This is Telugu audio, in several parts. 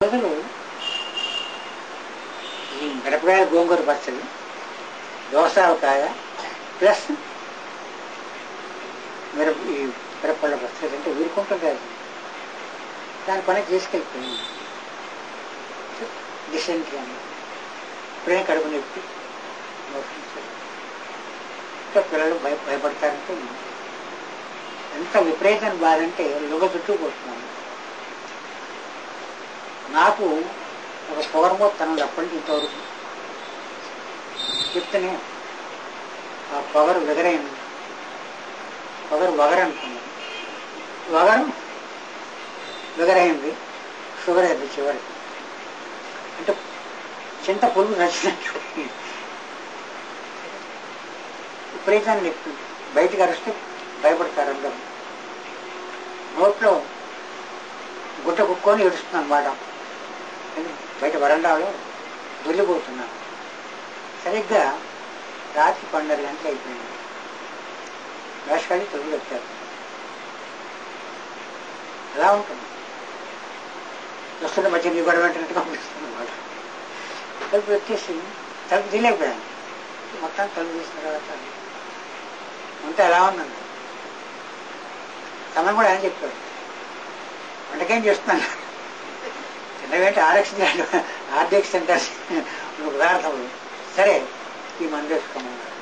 రోజులు ఈ మిరపకాయ గోంగూర పచ్చడి, దోసకాయ ప్లస్ ఈ మిరపళ్ళ పచ్చడి అంటే ఊరుకుంటుంది. దాని పని చేసుకెళ్ళిపోయింది. డిసెంట్రీ అని ఇప్పుడే కడుపు నొప్పి ఇంకా పిల్లలు భయపడతారంటే ఎంత విపరీతమైన బాధ అంటే లుగ చుట్టూ పోతున్నాను. నాకు ఒక పొగరమోత్తనం అప్పటికి ఇంతవరకు చెప్తేనే ఆ పొగరు వెగరైంది. పొగరు వగరనుకున్నాను, వగరం వెగరైంది, షుగర్ అయింది చివరికి. అంటే చింత పురుగు నచ్చినట్టు విపరీతాన్ని నొప్పి. బయటకు అరిస్తే భయపడతారు అందరూ. నోట్లో గుట్ట కుక్కొని ఏడుస్తున్నాను మాట. బయట వరండాలో దొల్లిపోతున్నాను. సరిగ్గా రాత్రి 12 గంటలు అయిపోయింది. వేషకాలి తొమ్మిది వచ్చారు. ఎలా ఉంటుంది వస్తున్న మధ్య నీ గొడవ వెంటనట్టుగా అనిపిస్తుంది అన్నమాట. తలుపు వచ్చేసి తలుపు తీయలేకపోయాను. మొత్తం తలుపు తీసిన తర్వాత అంతా ఎలా ఉందండి. తమను కూడా ఆయన చెప్పాడు, వంటకేం చేస్తున్నాను చిన్నవేంటి ఆర్డెక్స్ సెంటర్ పదార్థములు. సరే ఈ మందు వేసుకోమన్నారు.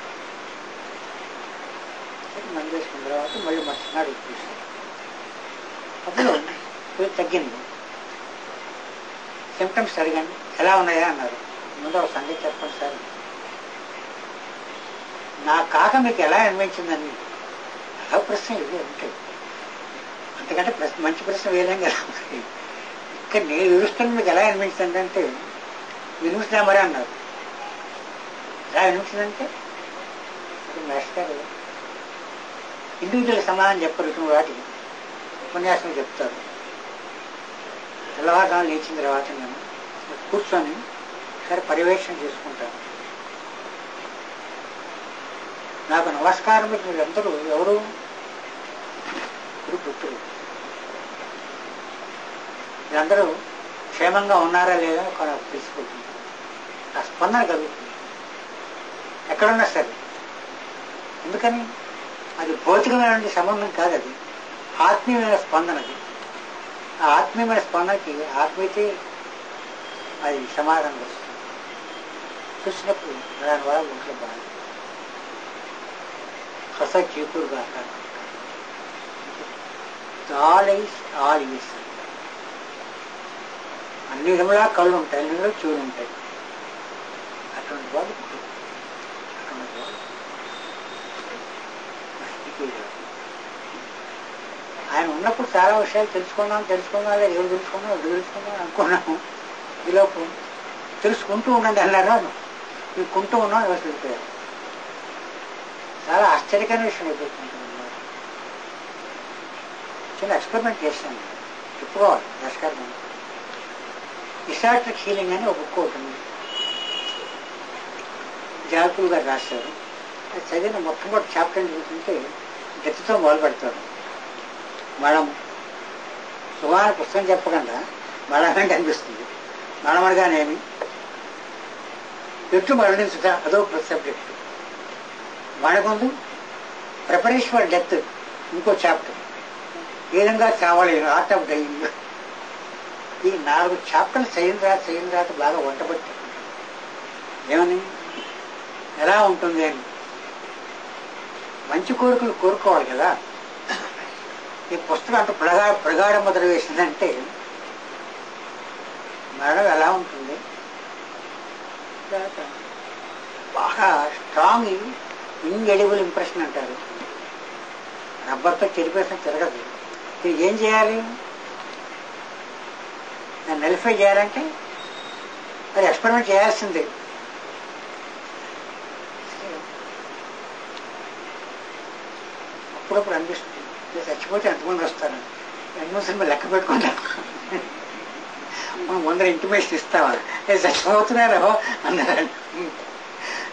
మందు వేసుకున్న తర్వాత మళ్ళీ మర్చినాడు చూసాను. అప్పుడు కొంచెం తగ్గింది. సిమ్టమ్స్ అడిగాను, ఎలా ఉన్నాయా అన్నారు. ముందు ఒక సంగతి చెప్పండి సార్. నా కాక మీకు ఎలా అనిపించిందని అలా ప్రశ్న ఇదే ఉంటాయి. అంతకంటే మంచి ప్రశ్న వేయలేం కదా. ఇక్కడ నేను విరుస్తాను మీకు ఎలా అనిపించింది అంటే, వినిపిస్తున్నా మరి అన్నారు. ఎలా అనిపించిందంటే మాస్టర్ గారు ఇండివిజువల్ సమాధానం చెప్పరు. ఇటువంటి వాటికి ఉపన్యాసం చెప్తారు. తెల్లవారుజాము లేచిన తర్వాత నేను కూర్చొని సరే పర్యవేక్షణ చేసుకుంటాను. నాకు నమస్కారం వీళ్ళందరూ ఎవరు పుత్రులు. వీళ్ళందరూ క్షేమంగా ఉన్నారా లేదా తెలుసుకుంటుంది. ఆ స్పందన కలుగుతుంది ఎక్కడున్నా సరే. ఎందుకని అది భౌతికమైన సంబంధం కాదు, అది ఆత్మీయమైన స్పందనది. ఆ ఆత్మీయమైన స్పందనకి ఆత్మీయతే అది సమాధానం వస్తుంది. చూసినప్పుడు దాని వల్ల ఒంట్లో బాగా హస చేకూరుగా ఆల్ ఐస్ ఆల్ ఈస్. అన్ని విధములా కళ్ళు ఉంటాయి, అన్ని విధంగా చెవులు ఉంటాయి. అటువంటి వాళ్ళు ఆయన ఉన్నప్పుడు చాలా విషయాలు తెలుసుకున్నాం లేదా ఎవరు తెలుసుకున్నాం అనుకున్నాము. ఈలోపు తెలుసుకుంటూ ఉండండి అన్నారు. కుంటూ ఉన్నాం ఎవరు వెళ్ళిపోయారు. చాలా ఆశ్చర్యకరమైన విషయం ఎదుర్కొంటున్నాను. చిన్న ఎక్స్పెరిమెంట్ చేశాను, చెప్పుకోవాలి. నమస్కారం. ఇసాట్రిక్ హీలింగ్ అని ఒక బుక్ ఒకటి ఉంది, జాకుల్ గారు రాశారు. అది చదివిన మొట్టమొదటి చాప్టర్ చూస్తుంటే డెత్తో మొదలు పెడతారు. మరణం సుమారు పుస్తకం చెప్పకుండా మరణం అంటే అనిపిస్తుంది. మరణం అనగానేమి, ఎట్లు మరణించుట అదో సబ్జెక్టు. మనకుందు ప్రిపరేషన్ ఫర్ డెత్ ఇంకో చాప్టర్, ఏ విధంగా చావాలి, ఆర్ట్ ఆఫ్ డైయింగ్. ఈ 4 చాప్టర్లు చదివిన తర్వాత బాగా వంటబట్టి ఏమని ఎలా ఉంటుంది అని. మంచి కోరికలు కోరుకోవాలి కదా. ఈ పుస్తకం అంత ప్రగాఢ ముద్ర వేసిందంటే మరణం ఎలా ఉంటుంది, బాగా స్ట్రాంగ్ ఇన్ఎడిబుల్ ఇంప్రెషన్ అంటారు. రబ్బర్తో చెరిపేసిన తిరగదు. ఇది ఏం చేయాలి, దాన్ని నలిఫై చేయాలంటే అది ఎక్స్పెరిమెంట్ చేయాల్సిందే. అప్పుడప్పుడు అనిపిస్తుంది చచ్చిపోతే ఎంతమంది వస్తారు, ఎంతమంది లెక్క పెట్టుకుంటారు. మనం ముందర ఇంటిమేషన్ ఇస్తావా, చచ్చిపోతున్నారో అన్నారు.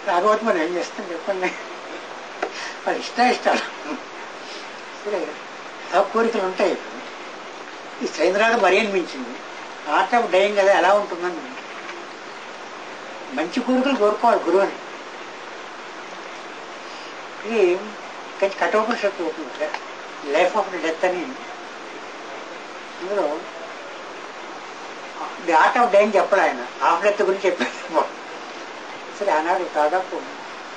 రాకపోతే మనం ఏం చేస్తాం చెప్పండి. వాళ్ళు ఇష్టాలు సరే కోరికలు ఉంటాయి. ఈ సైంద్రాలు మరీ అనిపించింది. ఆర్ట్ ఆఫ్ డైయింగ్ కదా ఎలా ఉంటుందని. మంచి కోరికలు కోరుకోవాలి గురువుని. ఇది కొంచెం కఠోపనిషత్తు అవుతుంది, లైఫ్ ఆఫ్ ది డెత్ అని. అందులో ది ఆర్ట్ ఆఫ్ డైయింగ్ చెప్పాడు ఆయన, ఆఫ్ డెత్ గురించి చెప్పాడు. సరే ఆనాడు దాదాపు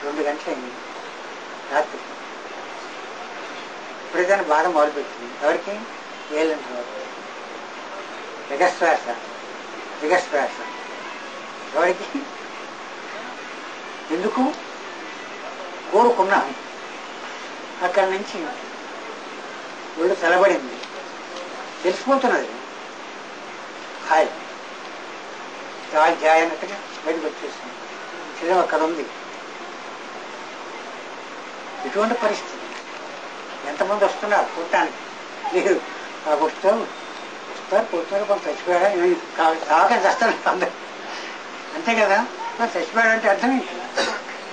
2 గంటలైంది రాత్రి. ఇప్పుడైతే బాధ మొదలుపెట్టింది. ఎవరికి? వేలంటి వారు. దిగశ్వాస ఎవరికి? ఎందుకు కోరుకున్నాం. అక్కడి నుంచి ఒళ్ళు తలబడింది, తెలిసిపోతున్నది. హాయ్ జాయ్ అన్నట్టుగా బయటకు వచ్చేసింది. శరీరం అక్కడ ఉంది. ఇటువంటి పరిస్థితి ఎంతమంది వస్తున్నారు చూడటానికి? లేదు, వస్తారు పోతున్నారు, కొంత చచ్చిపోయాడా కావాలని చేస్తాను అందరు, అంతే కదా. మరి చచ్చిపోయాడంటే అర్థం ఏంటి?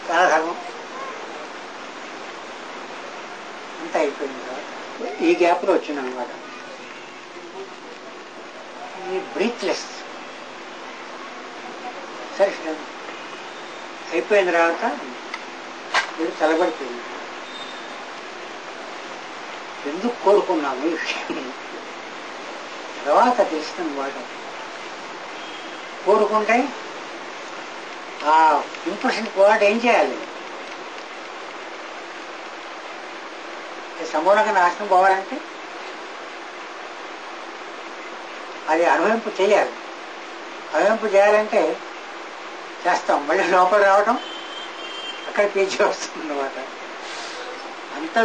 చాలా ధర్మం అంతా అయిపోయింది తర్వాత ఈ గ్యాప్లో వచ్చింది అనమాట. ఈ బ్రీత్లెస్. సరే అయిపోయిన తర్వాత మీరు తలబడిపోయింది. ఎందుకు కోరుకున్నాము ఈ విషయం తర్వాత తెలుస్తుంది మాట. కోరుకుంటే ఆ ఇంప్రెషన్ పోవాలంటే ఏం చేయాలి? సమూలంగా నాశనం పోవాలంటే అది అనుభవింపు చేయాలి. అనుభవింపు చేయాలంటే చేస్తాం, మళ్ళీ లోపల రావటం, అక్కడ పీచి వస్తుంది అన్నమాట. అంతా